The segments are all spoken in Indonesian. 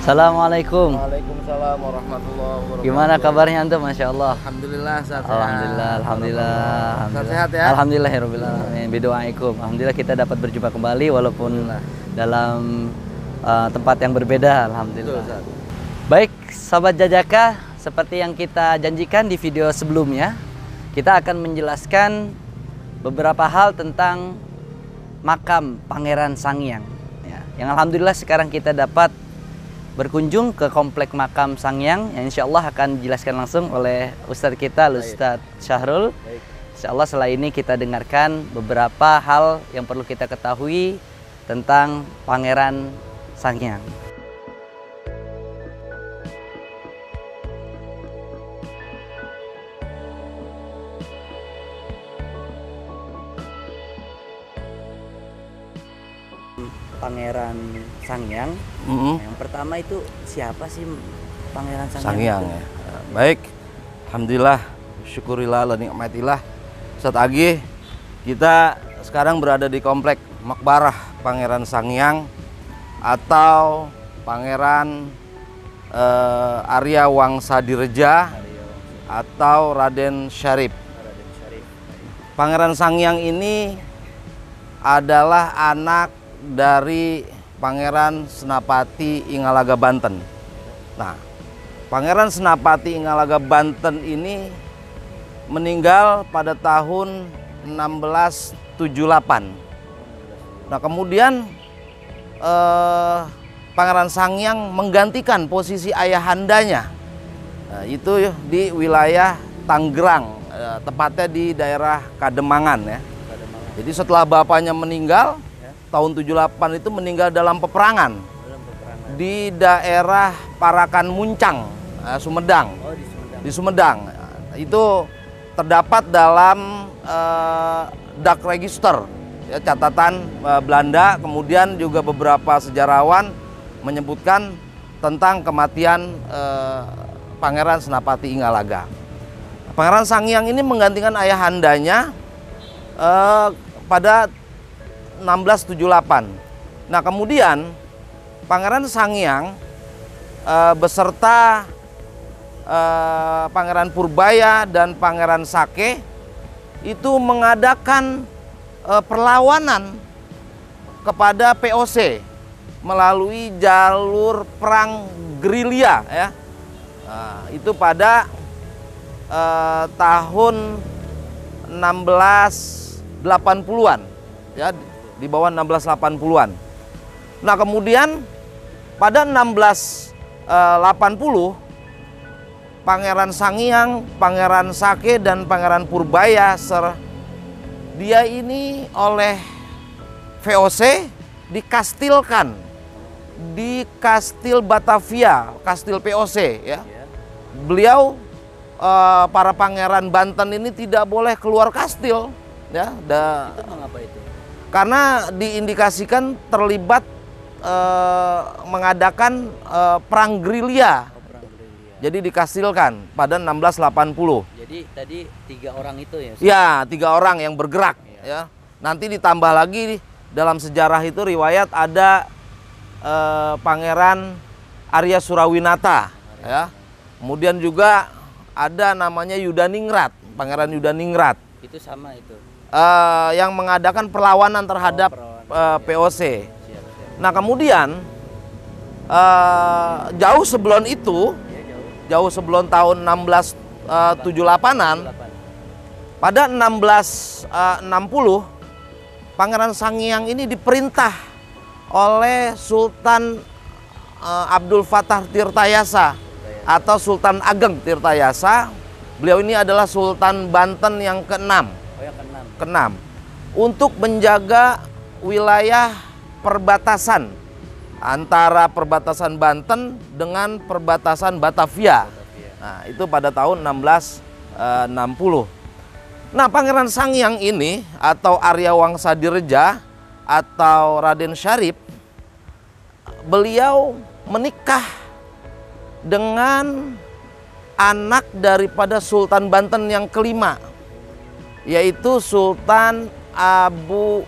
Assalamualaikum. Waalaikumsalam warahmatullahi wabarakatuh. Gimana kabarnya antum? Masya Allah. Alhamdulillah sehat. Alhamdulillah. Sehat ya. Alhamdulillahirabbil alamin. Bidoaikum. Alhamdulillah kita dapat berjumpa kembali walaupun dalam tempat yang berbeda. Alhamdulillah. Betul, Baik, sahabat Jajaka, seperti yang kita janjikan di video sebelumnya, kita akan menjelaskan beberapa hal tentang makam Pangeran Sangiang. Ya, yang alhamdulillah sekarang kita dapat berkunjung ke komplek makam Sangiang yang insya Allah akan dijelaskan langsung oleh Ustadz kita, Ustadz Syahrul. Insya Allah setelah ini kita dengarkan beberapa hal yang perlu kita ketahui tentang Pangeran Sangiang. Pangeran Sangiang. Yang pertama itu siapa sih Pangeran Sangiang? Ya. Baik. Alhamdulillah, syukurillah wa nikmatillah. Ustaz Agih, kita sekarang berada di komplek Makbarah Pangeran Sangiang atau Pangeran Arya Wangsa Direja atau Raden Syarif. Pangeran Sangiang ini adalah anak dari Pangeran Senapati Ingalaga Banten. Nah, Pangeran Senapati Ingalaga Banten ini meninggal pada tahun 1678. Nah, kemudian Pangeran Sangiang menggantikan posisi ayahandanya. Nah, itu di wilayah Tangerang, tepatnya di daerah Kademangan ya. Jadi setelah bapaknya meninggal tahun 78 itu meninggal dalam peperangan di daerah Parakan Muncang, Sumedang. Di Sumedang. Itu terdapat dalam dak register ya, catatan Belanda. Kemudian juga beberapa sejarawan menyebutkan tentang kematian Pangeran Senapati Ingalaga. Pangeran Sangiang ini menggantikan ayahandanya pada 1678. Nah, kemudian Pangeran Sangiang beserta Pangeran Purbaya dan Pangeran Sake itu mengadakan perlawanan kepada POC melalui jalur perang gerilya ya. Nah, itu pada tahun 1680-an ya, di bawah 1680-an. Nah, kemudian pada 1680 Pangeran Sangiang, Pangeran Sake dan Pangeran Purbaya dia ini oleh VOC dikastilkan di Kastil Batavia, Kastil POC ya. Beliau para pangeran Banten ini tidak boleh keluar kastil ya. Itu mengapa itu? Karena diindikasikan terlibat mengadakan perang gerilya. Jadi dikastilkan pada 1680. Jadi tadi 3 orang itu ya? Ya, 3 orang yang bergerak ya. Nanti ditambah lagi dalam sejarah itu riwayat ada Pangeran Arya Surawinata ya. Kemudian juga ada namanya Yudaningrat, Pangeran Yudaningrat. Itu sama itu. Yang mengadakan perlawanan terhadap POC. Nah, kemudian jauh sebelum itu, jauh sebelum tahun 1678-an, pada 1660 Pangeran Sangiang ini diperintah oleh Sultan Abdul Fattah Tirtayasa atau Sultan Ageng Tirtayasa. Beliau ini adalah Sultan Banten yang ke-6. Keenam, untuk menjaga wilayah perbatasan antara perbatasan Banten dengan perbatasan Batavia. Nah, itu pada tahun 1660. Nah, Pangeran Sangiang ini atau Arya Wangsa Direja atau Raden Syarif, beliau menikah dengan anak daripada Sultan Banten yang kelima, yaitu Sultan Abu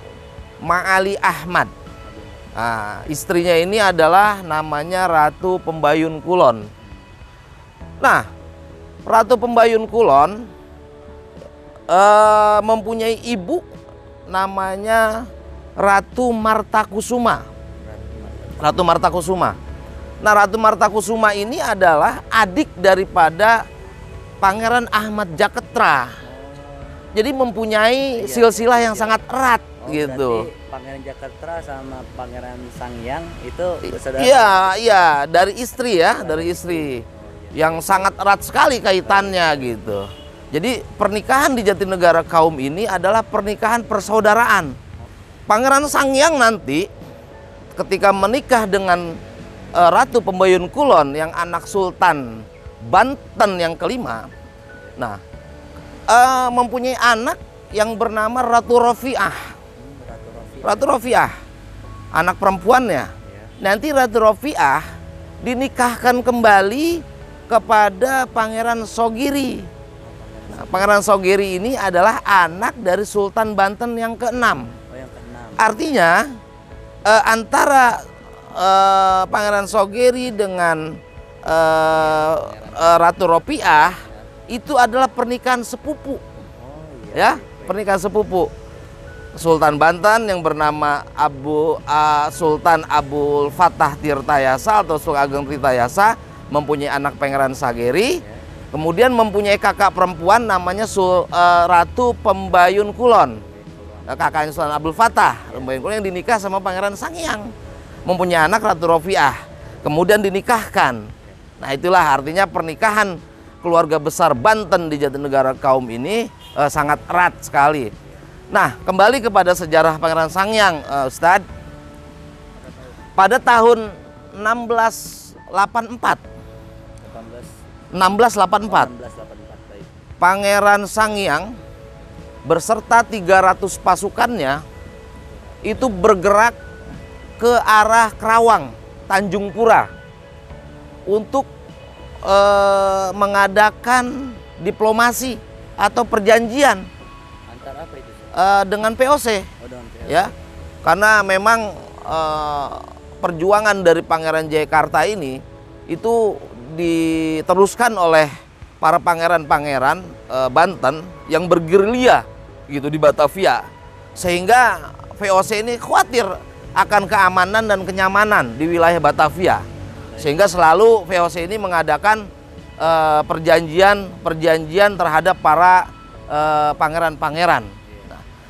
Ma'ali Ahmad. Nah, istrinya ini adalah namanya Ratu Pembayun Kulon. Nah, Ratu Pembayun Kulon mempunyai ibu namanya Ratu Martakusuma. Ratu Martakusuma. Nah, Ratu Martakusuma ini adalah adik daripada Pangeran Ahmad Jaketra. Jadi mempunyai silsilah yang sangat erat gitu. Pangeran Jaketra sama Pangeran Sanghyang itu saudara. Iya, iya, dari istri ya, dari istri. Yang sangat erat sekali kaitannya gitu. Jadi pernikahan di Jatinegara Kaum ini adalah pernikahan persaudaraan. Pangeran Sanghyang nanti ketika menikah dengan Ratu Pembayun Kulon yang anak Sultan Banten yang kelima, nah mempunyai anak yang bernama Ratu Rofiah. Ratu Rofiah, anak perempuannya. Nanti Ratu Rofiah dinikahkan kembali kepada Pangeran Sogiri. Nah, Pangeran Sogiri ini adalah anak dari Sultan Banten yang keenam. Artinya antara Pangeran Sogiri dengan Ratu Rofiah itu adalah pernikahan sepupu. Ya, pernikahan sepupu. Sultan Banten yang bernama Sultan Abul Fatah Tirtayasa atau Sultan Ageng Tirtayasa mempunyai anak Pangeran Sageri, kemudian mempunyai kakak perempuan namanya Ratu Pembayun Kulon. Kakaknya Sultan Abul Fatah Pembayun Kulon yang dinikah sama Pangeran Sanghyang, mempunyai anak Ratu Rofiah, kemudian dinikahkan. Nah, itulah artinya pernikahan keluarga besar Banten di Jatinegara Kaum ini sangat erat sekali. Nah, kembali kepada sejarah Pangeran Sanghyang, Ustadz. Pada tahun 1684, Pangeran Sanghyang berserta 300 pasukannya itu bergerak ke arah Kerawang, Tanjung Pura untuk mengadakan diplomasi atau perjanjian dengan POC, ya, karena memang perjuangan dari Pangeran Jayakarta ini itu diteruskan oleh para pangeran-pangeran Banten yang bergerilya gitu di Batavia, sehingga VOC ini khawatir akan keamanan dan kenyamanan di wilayah Batavia, sehingga selalu VOC ini mengadakan perjanjian terhadap para pangeran-pangeran.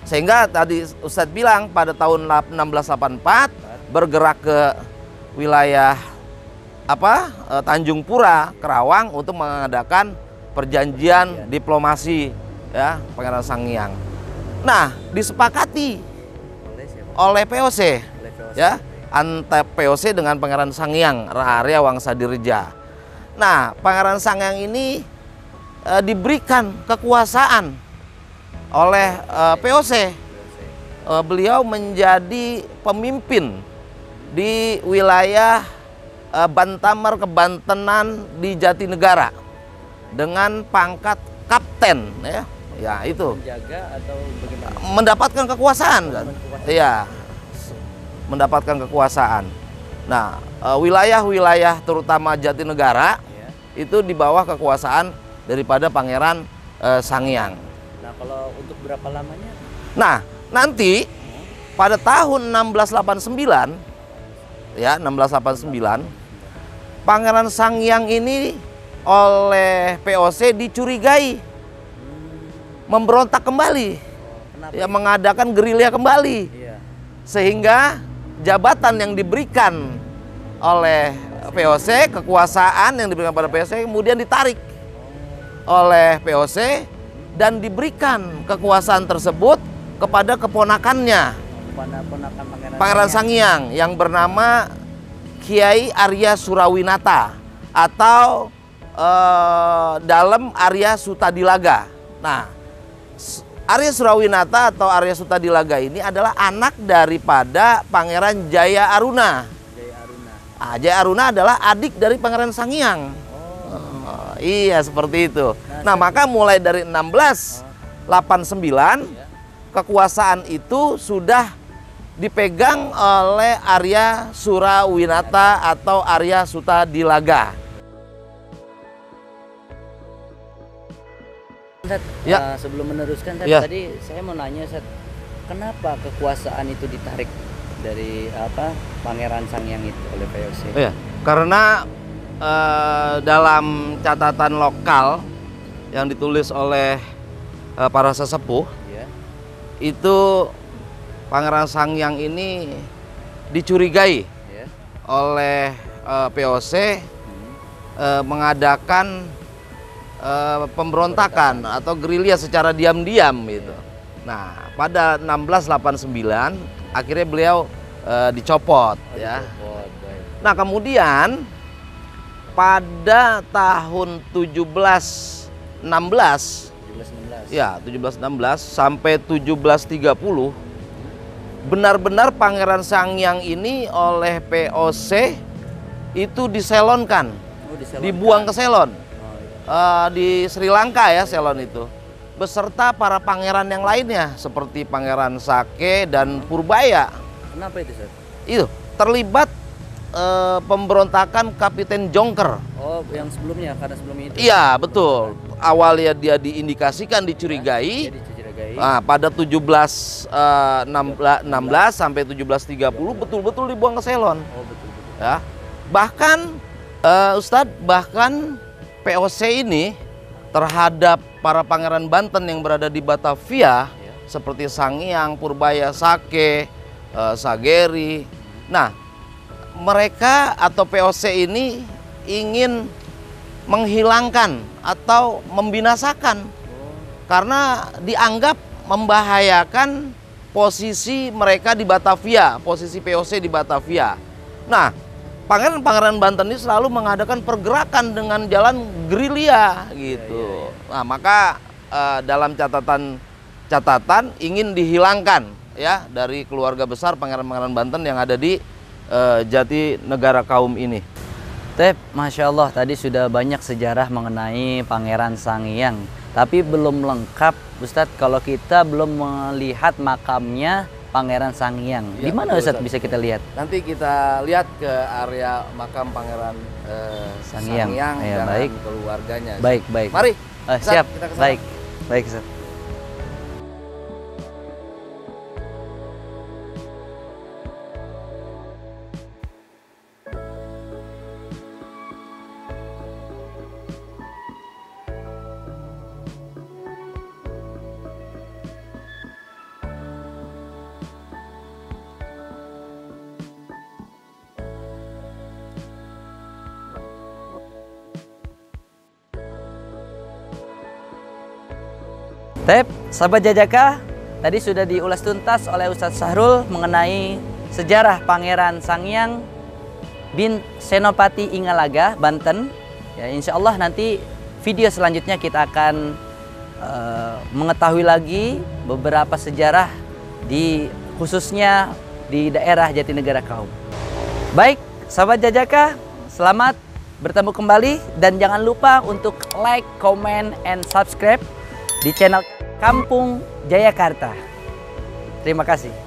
Sehingga tadi Ustadz bilang pada tahun 1684 bergerak ke wilayah Tanjung Pura, Kerawang untuk mengadakan perjanjian diplomasi ya Pangeran Sanghyang. Nah, disepakati oleh POC ya, antara POC dengan Pangeran Sanghyang Raharya Wangsa Dirja. Nah, Pangeran Sanghyang ini diberikan kekuasaan oleh POC. Beliau menjadi pemimpin di wilayah Bantamar Kebantenan di Jatinegara dengan pangkat kapten, ya. Ya, itu. Menjaga atau bagaimana? Mendapatkan kekuasaan kan? Iya. Mendapatkan kekuasaan. Nah, wilayah-wilayah terutama Jatinegara itu di bawah kekuasaan daripada Pangeran Sanghyang. Nah, kalau untuk berapa lamanya? Nah, nanti pada tahun 1689 ya, 1689 Pangeran Sanghyang ini oleh POC dicurigai memberontak kembali. Ya, mengadakan gerilya kembali. Iya. Sehingga jabatan yang diberikan oleh POC, kekuasaan yang diberikan pada POC kemudian ditarik oleh POC dan diberikan kekuasaan tersebut kepada keponakannya, Pangeran Sanghyang yang bernama Kiai Arya Surawinata atau dalam Arya Sutadilaga. Nah, Arya Surawinata atau Arya Sutadilaga ini adalah anak daripada Pangeran Jaya Aruna. Jaya Aruna adalah adik dari Pangeran Sanghyang. Iya, seperti itu. Nah, maka mulai dari 1689 kekuasaan itu sudah dipegang oleh Arya Surawinata atau Arya Sutadilaga. Ustaz, Ya. sebelum meneruskan, Ustaz, Ya. tadi saya mau nanya, Ustaz, kenapa kekuasaan itu ditarik dari Pangeran Sangyang itu oleh VOC? Ya, karena dalam catatan lokal yang ditulis oleh para sesepuh, Ya. itu Pangeran Sangyang ini dicurigai Ya. oleh VOC mengadakan pemberontakan atau gerilya secara diam-diam gitu. Nah, pada 1689 akhirnya beliau dicopot ya. Oh, baik. Nah, kemudian pada tahun 1716 1716. ya, 1716 sampai 1730 benar-benar Pangeran Sangyang ini oleh VOC itu diselonkan, Oh, diselonkan. dibuang ke Selon. Oh, iya. Di Sri Lanka ya, Selon itu, beserta para pangeran yang lainnya seperti Pangeran Sake dan Purbaya. Kenapa itu, Ustaz? Itu terlibat pemberontakan Kapiten Jongker. Oh, yang sebelumnya, karena sebelumnya itu. Iya, betul. Awalnya dia diindikasikan dicurigai. Jadi dicurigai. Nah, pada 1716 sampai 1730 betul-betul dibuang ke Selon. Oh, betul. Ya. Bahkan Ustadz, bahkan VOC ini terhadap para pangeran Banten yang berada di Batavia, seperti Sangyang, Purbaya, Sake, Sageri. Nah, mereka atau VOC ini ingin menghilangkan atau membinasakan karena dianggap membahayakan posisi mereka di Batavia, posisi VOC di Batavia. Nah, pangeran-pangeran Banten ini selalu mengadakan pergerakan dengan jalan gerilya gitu. Nah, maka dalam catatan ingin dihilangkan ya dari keluarga besar pangeran-pangeran Banten yang ada di Jati Negara Kaum ini. Masya Allah, tadi sudah banyak sejarah mengenai Pangeran Sangyang. Tapi belum lengkap, Ustadz, kalau kita belum melihat makamnya Pangeran Sangyang. Ya, Di mana, betul, Ustadz, bisa kita lihat? Nanti kita lihat ke area makam Pangeran Sangyang. Ya, dan baik. keluarganya. Baik, baik. Mari. Siap. Kita ke sana. Baik. Baik, Ustadz. Sahabat Jajaka, tadi sudah diulas tuntas oleh Ustadz Sahrul mengenai sejarah Pangeran Sangyang bin Senopati Ingalaga, Banten. Ya, insya Allah nanti video selanjutnya kita akan mengetahui lagi beberapa sejarah khususnya di daerah Jatinegara Kaum. Baik, sahabat Jajaka, selamat bertemu kembali dan jangan lupa untuk like, comment, and subscribe di channel Kampung Jayakarta. Terima kasih.